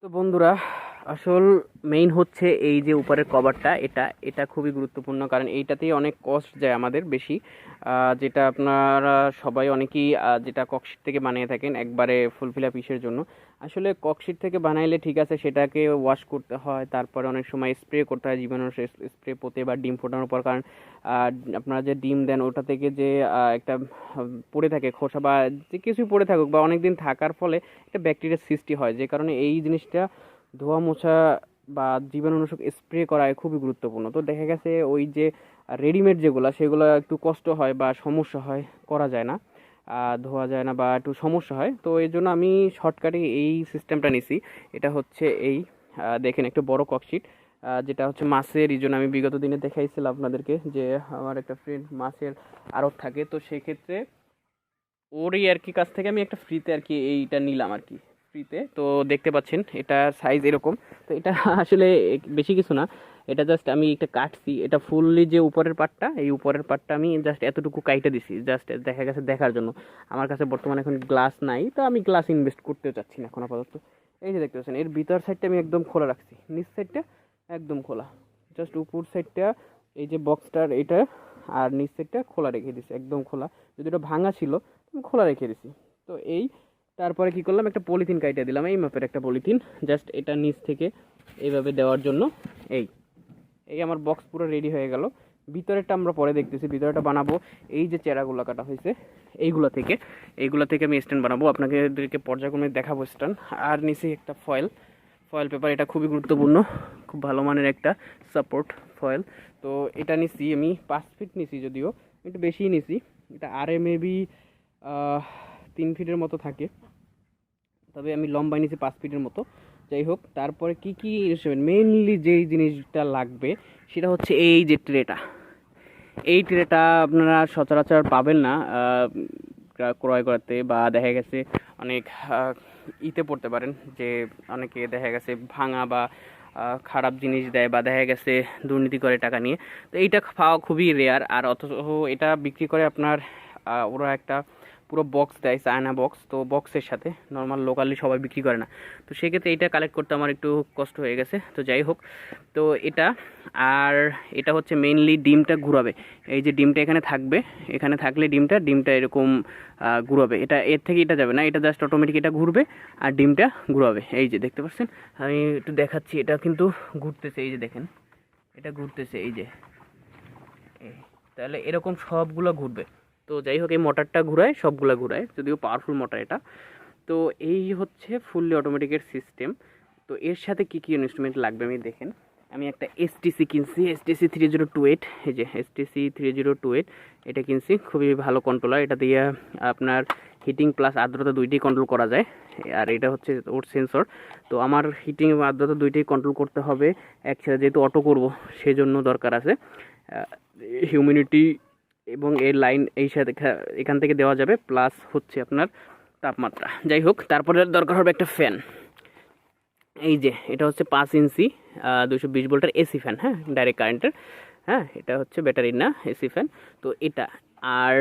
তো বন্ধুরা, আসল মেইন হচ্ছে এই যে উপরের কভারটা, এটা এটা খুবই গুরুত্বপূর্ণ, কারণ এইটাতেই অনেক কস্ট যায় আমাদের বেশি। যেটা আপনারা সবাই অনেকেই যেটা ককশিট থেকে বানিয়ে থাকেন একবারে ফুলফিলা পিসের জন্য। আসলে ককশিট থেকে বানাইলে ঠিক আছে, সেটাকে ওয়াশ করতে হয়, তারপরে অনেক সময় স্প্রে করতে হয় জীবাণুনাশক স্প্রে পোতে বা ডিম ফোটানোর পর, কারণ আপনারা যে ডিম দেন ওটা থেকে যে একটা পড়ে থাকে খোসা বা যে কিছুই পড়ে থাকুক বা অনেক দিন থাকার ফলে একটা ব্যাকটেরিয়ার সৃষ্টি হয়, যে কারণে এই জিনিসটা ধোয়া মোছা বা জীবাণুনাশক স্প্রে করা খুবই গুরুত্বপূর্ণ। তো দেখা গেছে ওই যে রেডিমেড যেগুলো সেগুলো একটু কষ্ট হয় বা সমস্যা হয়, করা যায় না, ধোয়া যায় না বা একটু সমস্যা হয়। তো এই জন্য আমি শর্টকাটে এই সিস্টেমটা নিছি। এটা হচ্ছে এই দেখেন একটু বড় ককশিট, যেটা হচ্ছে মাছের। এই জন্য আমি বিগত দিনে দেখাইছিলাম আপনাদেরকে যে আমার একটা ফ্রেন্ড মাছের আড়ত থাকে, তো সেক্ষেত্রে ওরই আর কি কাছ থেকে আমি একটা ফ্রিতে আর কি এইটা নিলাম আর কি, ফ্রিতে। তো দেখতে পাচ্ছেন এটা সাইজ এরকম। তো এটা আসলে বেশি কিছু না, এটা জাস্ট আমি একটা কাটছি, এটা ফুললি যে উপরের পার্টটা, এই উপরের পার্টটা আমি জাস্ট এতটুকু কাইটে দিছি, জাস্ট দেখা গেছে দেখার জন্য। আমার কাছে বর্তমানে এখন গ্লাস নাই, তো আমি গ্লাস ইনভেস্ট করতে চাচ্ছি না এখন আপাতত। এই যে দেখতে পাচ্ছেন এর ভিতর সাইডটা আমি একদম খোলা রাখছি, নিচ সাইডটা একদম খোলা, জাস্ট উপর সাইডটা এই যে বক্সটার এটা, আর নিচ সাইডটা খোলা রেখে দিছি, একদম খোলা। যদি এটা ভাঙা ছিল আমি খোলা রেখে দিছি। তো এই তারপরে কি করলাম, একটা পলিথিন কাইটে দিলাম, এই মাপের একটা পলিথিন, জাস্ট এটা নিচ থেকে এইভাবে দেওয়ার জন্য। এই এই আমার বক্স পুরো রেডি হয়ে গেল। ভিতরেরটা আমরা পরে দেখতেছি, ভিতরেটা বানাবো এই যে চেরাগুলো কাটা হয়েছে এইগুলো থেকে আমি স্ট্যান্ড বানাবো, আপনাদেরকে পর্যায়ক্রমে দেখাবো স্ট্যান্ড। আর নিচে একটা ফয়েল ফয়েল পেপার, এটা খুবই গুরুত্বপূর্ণ, খুব ভালো মানের একটা সাপোর্ট ফয়েল। তো এটা নিছি আমি 5 ফিট নিছি, যদিও একটু বেশিই নিছি। এটা আরে মেবি 3 ফিটের মতো থাকে, তবে আমি লম্বায় নিছি 5 ফিটের মতো। যাই হোক, তারপরে কি কি ইনস্ট্রুমেন্ট, মেইনলি যেই জিনিসটা লাগবে সেটা হচ্ছে এই যে ট্রেটা। এই ট্রেটা আপনারা সচরাচর পাবেন না ক্রয় করতে, বা দেখা গেছে অনেক ইতে পড়তে পারেন যে অনেকে দেখা গেছে ভাঙা বা খারাপ জিনিস দেয়, বা দেখা গেছে দুর্নীতি করে টাকা নিয়ে। তো এইটা পাওয়া খুবই রেয়ার। আর অথচ এটা বিক্রি করে আপনার ওরা একটা পুরো বক্স দেয়, চায়না বক্স, তো বক্সের সাথে নর্মাল লোকালি সবাই বিক্রি করে না। তো সেক্ষেত্রে এইটা কালেক্ট করতে আমার একটু কষ্ট হয়ে গেছে। তো যাই হোক, তো এটা, আর এটা হচ্ছে মেইনলি ডিমটা ঘুরাবে। এই যে ডিমটা এখানে থাকবে, এখানে থাকলে ডিমটা এরকম ঘুরাবে। এটা এর থেকে এটা যাবে না, এটা জাস্ট অটোমেটিক এটা ঘুরবে আর ডিমটা ঘুরাবে। এই যে দেখতে পাচ্ছেন, আমি একটু দেখাচ্ছি, এটা কিন্তু ঘুরতেছে, এই যে দেখেন এটা ঘুরতেছে, এই যে তাহলে এরকম সবগুলো ঘুরবে। তো যাই হোক, এই মোটরটা ঘুরায়, সবগুলো ঘুরায়, যদিও পাওয়ারফুল মোটর এটা। তো এই হচ্ছে ফুললি অটোমেটিকের সিস্টেম। তো এর সাথে কী কী ইনস্ট্রুমেন্ট লাগবে আমি দেখেন। আমি একটা এসটিসি কিনছি, এসটিসি 3028, এই যে এসটিসি 3028, এটা কিনছি, খুবই ভালো কন্ট্রোলার। এটা দিয়ে আপনার হিটিং প্লাস আর্দ্রতা দুইটাই কন্ট্রোল করা যায়। আর এটা হচ্ছে ওর সেন্সর। তো আমার হিটিং এবং আর্দ্রতা দুইটাই কন্ট্রোল করতে হবে একসাথে, যেহেতু অটো করব সেই জন্য দরকার আছে হিউমিডিটি, এবং এর লাইন এই সাথে এখান থেকে দেওয়া যাবে, প্লাস হচ্ছে আপনার তাপমাত্রা। যাই হোক, তারপরে দরকার হবে একটা ফ্যান। এই যে এটা হচ্ছে 5 ইঞ্চি 220 ভোল্টের এসি ফ্যান, হ্যাঁ, ডাইরেক্ট কারেন্টের। হ্যাঁ, এটা হচ্ছে ব্যাটারির না, এসি ফ্যান। তো এটা, আর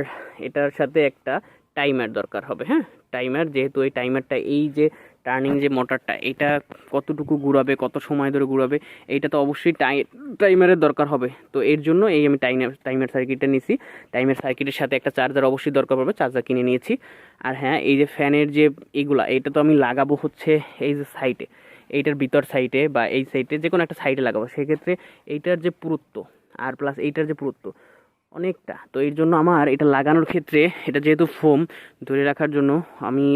এটার সাথে একটা টাইমার দরকার হবে। হ্যাঁ, টাইমার, যেহেতু এই টাইমারটা এই যে টার্নিং যে মোটরটা এটা কতটুকু ঘুরাবে, কত সময় ধরে ঘুরাবে, এইটা তো অবশ্যই টাইমারের দরকার হবে। তো এর জন্য এই আমি টাইমার সার্কিটটা নিছি। টাইমার সার্কিটের সাথে একটা চার্জার অবশ্যই দরকার পড়বে, চার্জার কিনে নিয়েছি। আর হ্যাঁ, এই যে ফ্যানের যে এইটা তো আমি লাগাবো হচ্ছে এই যে সাইডে, এইটার ভিতর সাইডে বা এই সাইডে যে কোনো একটা সাইডে লাগাবো। সেক্ষেত্রে এইটার যে পুরুত্ব আর প্লাস এইটার যে পুরুত্ব অনেকটা, তো এর জন্য আমার এটা লাগানোর ক্ষেত্রে, এটা যেহেতু ফোম, ধরে রাখার জন্য আমি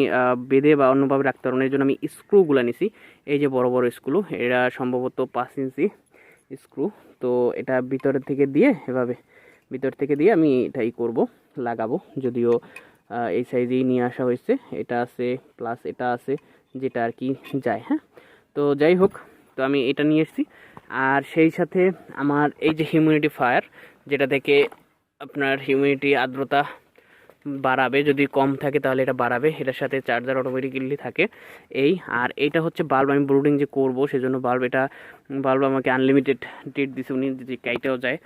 বেঁধে বা অন্যভাবে রাখতে পারবো না, এই জন্য আমি স্ক্রুগুলো নিছি। এই যে বড় বড় স্ক্রু, এরা সম্ভবত 5 ইঞ্চি স্ক্রু। তো এটা ভিতরের থেকে দিয়ে এভাবে ভিতর থেকে দিয়ে আমি এটাই করব, লাগাবো। যদিও এই সাইজেই নিয়ে আসা হয়েছে, এটা আছে প্লাস এটা আছে, যেটা আর কি যায়। হ্যাঁ, তো যাই হোক, তো আমি এটা নিয়ে এসেছি। আর সেই সাথে আমার এই যে হিউমিডিফায়ার, যেটা থেকে আপনার হিউমিডিটি আর্দ্রতা বাড়াবে, যদি কম থাকে তাহলে এটা বাড়াবে, এটার সাথে চার্জার অটোমেটিক্যালি থাকে। আর এইটা হচ্ছে বাল্ব, আমি ব্রুডিং যে করবো সেজন্য বাল্ব আমাকে আনলিমিটেড ডেট দিছে, উনি যে কাইটাও যায়।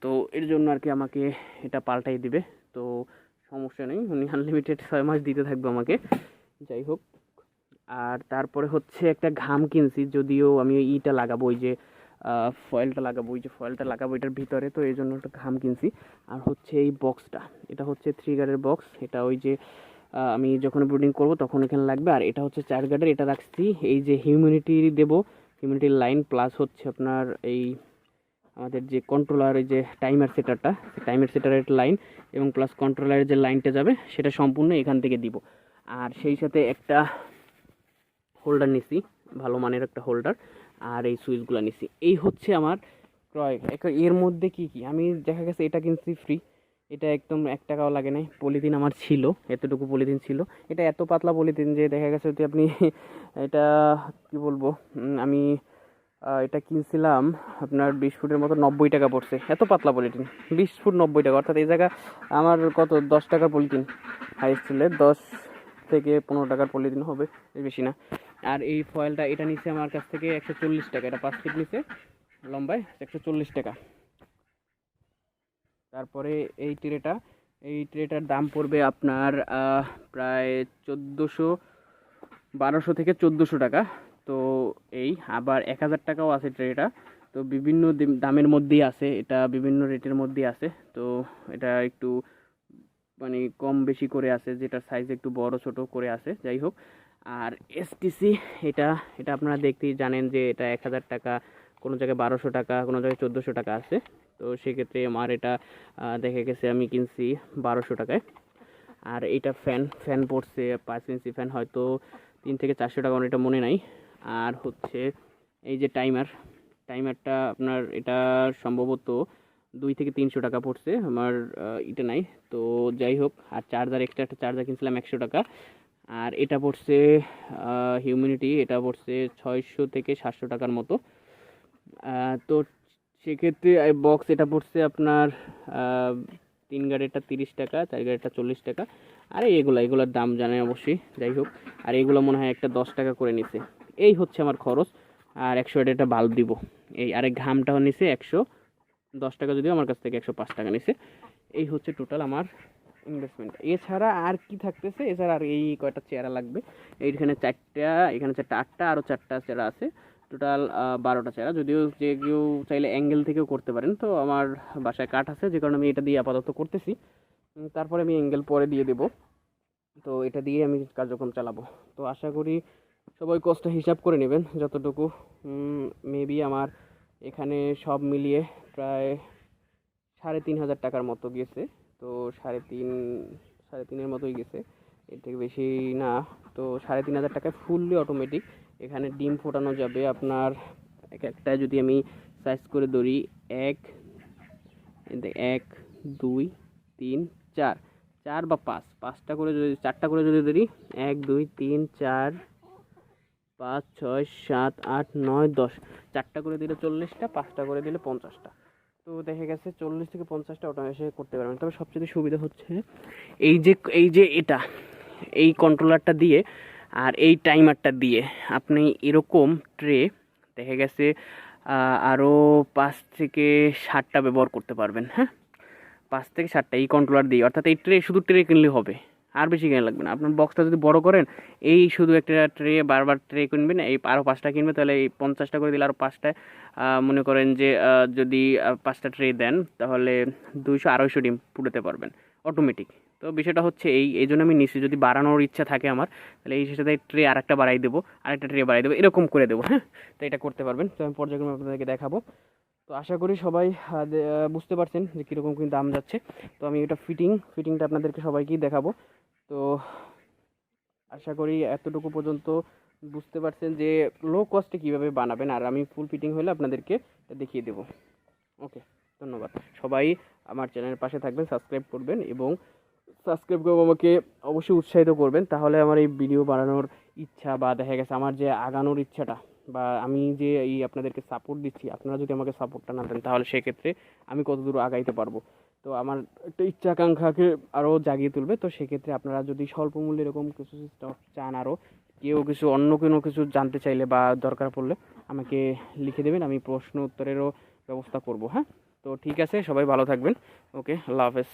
তো এর জন্য আর কি আমাকে এটা পাল্টাই দিবে। তো সমস্যা নেই, উনি আনলিমিটেড 6 মাস দিতে থাকবে আমাকে। যাই হোক, আর তারপরে হচ্ছে একটা ঘাম কিনছি, যদিও আমি ওই ইটা লাগাবো, ওই যে ফয়েলটা লাগাবো, ওই যে ফয়েলটা লাগাবো এটার ভিতরে, তো এই জন্য একটা ঘাম কিনছি। আর হচ্ছে এই বক্সটা, এটা হচ্ছে 3 গার্ডের বক্স, এটা ওই যে আমি যখন ব্রুডিং করব তখন এখানে লাগবে। আর এটা হচ্ছে 4 গার্ডের, এটা রাখছি এই যে হিউমিডিটি দেবো, হিউমিডিটির লাইন, প্লাস হচ্ছে আপনার এই আমাদের যে কন্ট্রোলার, এই যে টাইমার সেটারটা, টাইমার সেটারের লাইন এবং প্লাস কন্ট্রোলারের যে লাইনটা যাবে সেটা সম্পূর্ণ এখান থেকে দিব। আর সেই সাথে একটা হোল্ডার নিছি, ভালো মানের একটা হোল্ডার, আর এই সুইচগুলো নিছি। এই হচ্ছে আমার ক্রয়। এর মধ্যে কি কি আমি দেখা গেছে এটা কিনছি ফ্রি, এটা একদম 1 টাকাও লাগে নাই। পলিথিন আমার ছিল, এতটুকু পলিথিন ছিল, এটা এত পাতলা পলিথিন যে দেখা গেছে যদি আপনি এটা কি বলবো, আমি এটা কিনছিলাম আপনার 20 ফুটের মতো 90 টাকা পড়ছে, এত পাতলা পলিথিন, 20 ফুট 90 টাকা, অর্থাৎ এই জায়গা আমার কত 10 টাকার পলিথিন, হাইস্ট হলে 10 থেকে 15 টাকার পলিথিন হবে, বেশি না। আর এই ফয়েলটা এটা নিচে আমার কাছ থেকে 140 টাকা, এটা 5 ফিট নিচে লম্বায়, 140 টাকা। তারপরে এই ট্রেটার দাম পড়বে আপনার প্রায় 1200 থেকে 1400 টাকা। তো এই আবার 1000 টাকাও আছে ট্রেটা, তো বিভিন্ন দামের মধ্যেই আছে, এটা বিভিন্ন রেটের মধ্যেই আছে। তো এটা একটু মানে কম বেশি করে আছে, যেটা সাইজ একটু বড় ছোট করে আছে, যাই হোক। আর এসটিসি, এটা এটা আপনারা দেখতেই জানেন যে এটা 1000 টাকা, কোনো জায়গায় 1200 টাকা, কোনো জায়গায় 1400 টাকা আছে। তো সেক্ষেত্রে আমার এটা দেখে গেছে আমি কিনছি 1200 টাকায়। আর এইটা ফ্যান পড়ছে 5 ইঞ্চি ফ্যান, হয়তো 3 থেকে 400 টাকা, আমার এটা মনে নাই। আর হচ্ছে এই যে টাইমারটা আপনার এটা সম্ভবত 2 থেকে 300 টাকা পড়ছে, আমার এটা নাই। তো যাই হোক, আর চার্জার, এক্সট্রা একটা চার্জার কিনছিলাম 100 টাকা। আর এটা পড়ছে হিউমিডিটি, এটা পড়ছে 600 থেকে 700 টাকার মতো। তো সেক্ষেত্রে বক্স এটা পড়ছে আপনার 3 গাড়িটা 30 টাকা, 4 গাড়িটা 40 টাকা। আর এগুলোর দাম জানেন অবশ্যই, যাই হোক। আর এগুলো মনে হয় একটা 10 টাকা করে নিছে। এই হচ্ছে আমার খরচ। আর 100 একটা বাল্ব দিব, এই আরেক ঘামটাও নিছে 110 টাকা, যদিও আমার কাছ থেকে 105 টাকা নিছে। এই হচ্ছে টোটাল আমার ইনভেস্টমেন্ট। এছাড়া আর কি থাকতেছে, এছাড়া আর এই কয়টা চেয়ারা লাগবে, এইখানে 4টা, এখানে 4টা, 8টা, আরও 4টা চেয়ারা আছে, টোটাল 12টা চেয়ারা। যদিও যে কেউ চাইলে অ্যাঙ্গেল থেকেও করতে পারেন, তো আমার বাসায় কাঠ আছে, যে কারণে আমি এটা দিয়ে আপাতত করতেছি, তারপরে আমি অ্যাঙ্গেল পরে দিয়ে দেবো। তো এটা দিয়ে আমি কার্যক্রম চালাবো। তো আশা করি সবাই কষ্ট হিসাব করে নেবেন যতটুকু। মেবি আমার এখানে সব মিলিয়ে প্রায় 3500 টাকার মতো গেছে। তো 3.5-3.5-এর মতোই গেছে, এর থেকে বেশি না। তো 3500 টাকায় ফুললি অটোমেটিক। এখানে ডিম ফোটানো যাবে আপনার একটা, যদি আমি সাইজ করে ধরি, 1 2 3 4, 4 বা 5টা করে, যদি 4টা করে যদি ধরি, 1 2 3 4 5 6 7 8 9 10, 4টা করে দিলে 40টা, 5টা করে দিলে 50টা। তো দেখা গেছে 40 থেকে 50টা অটোমেশন করতে পারবেন। তবে সবচেয়ে সুবিধা হচ্ছে এই যে এই কন্ট্রোলারটা দিয়ে আর এই টাইমারটা দিয়ে আপনি এরকম ট্রে দেখা গেছে আরও 5 থেকে 7টা ব্যবহার করতে পারবেন। হ্যাঁ, 5 থেকে 7টা এই কন্ট্রোলার দিয়ে, অর্থাৎ এই শুধু ট্রে কিনলে হবে, আর বেশি কেনা লাগবে না। আপনার বক্সটা যদি বড় করেন, এই শুধু একটা ট্রে, বারবার ট্রে কিনবেন, এই আরও 5টা কিনবে, তাহলে এই 50টা করে দিলে আরও 5টায় মনে করেন যে যদি 5টা ট্রে দেন, তাহলে 200-250 ডিম ফুটাতে পারবেন অটোমেটিক। তো বিষয়টা হচ্ছে এই জন্য আমি নিশ্চয়ই, যদি বাড়ানোর ইচ্ছা থাকে আমার, তাহলে এই সাথে ট্রে আরেকটা বাড়াই দেবো, আরেকটা ট্রে বাড়াই দেবো, এরকম করে দেবো। হ্যাঁ, তো এটা করতে পারবেন। তো আমি পর্যায়ক্রমে আপনাদেরকে দেখাবো। তো আশা করি সবাই বুঝতে পারছেন যে কীরকম কী দাম যাচ্ছে। তো আমি এটা ফিটিংটা আপনাদেরকে সবাইকেই দেখাবো। তো আশা করি এতটুকু পর্যন্ত বুঝতে পারছেন যে লো কস্টে কীভাবে বানাবেন, আর আমি ফুল ফিটিং হলে আপনাদেরকে দেখিয়ে দেবো। ওকে, ধন্যবাদ। সবাই আমার চ্যানেলের পাশে থাকবেন, সাবস্ক্রাইব করবেন, এবং সাবস্ক্রাইব করে আমাকে অবশ্যই উৎসাহিত করবেন। তাহলে আমার এই ভিডিও বানানোর ইচ্ছা, বা দেখা গেছে আমার যে আগানোর ইচ্ছাটা, বা আমি যে এই আপনাদেরকে সাপোর্ট দিচ্ছি, আপনারা যদি আমাকে সাপোর্টটা না দেন, তাহলে সেক্ষেত্রে আমি কত দূর আগাইতে পারবো। তো আমার একটা ইচ্ছা আকাঙ্ক্ষাকে আরও জাগিয়ে তুলবে। তো সেক্ষেত্রে আপনারা যদি স্বল্প মূল্যে এরকম কিছু স্টক চান, আরও কেউ কিছু অন্য কোনো কিছু জানতে চাইলে বা দরকার পড়লে আমাকে লিখে দেবেন, আমি প্রশ্ন উত্তরেরও ব্যবস্থা করব। হ্যাঁ, তো ঠিক আছে, সবাই ভালো থাকবেন। ওকে, আল্লাহ হাফেজ।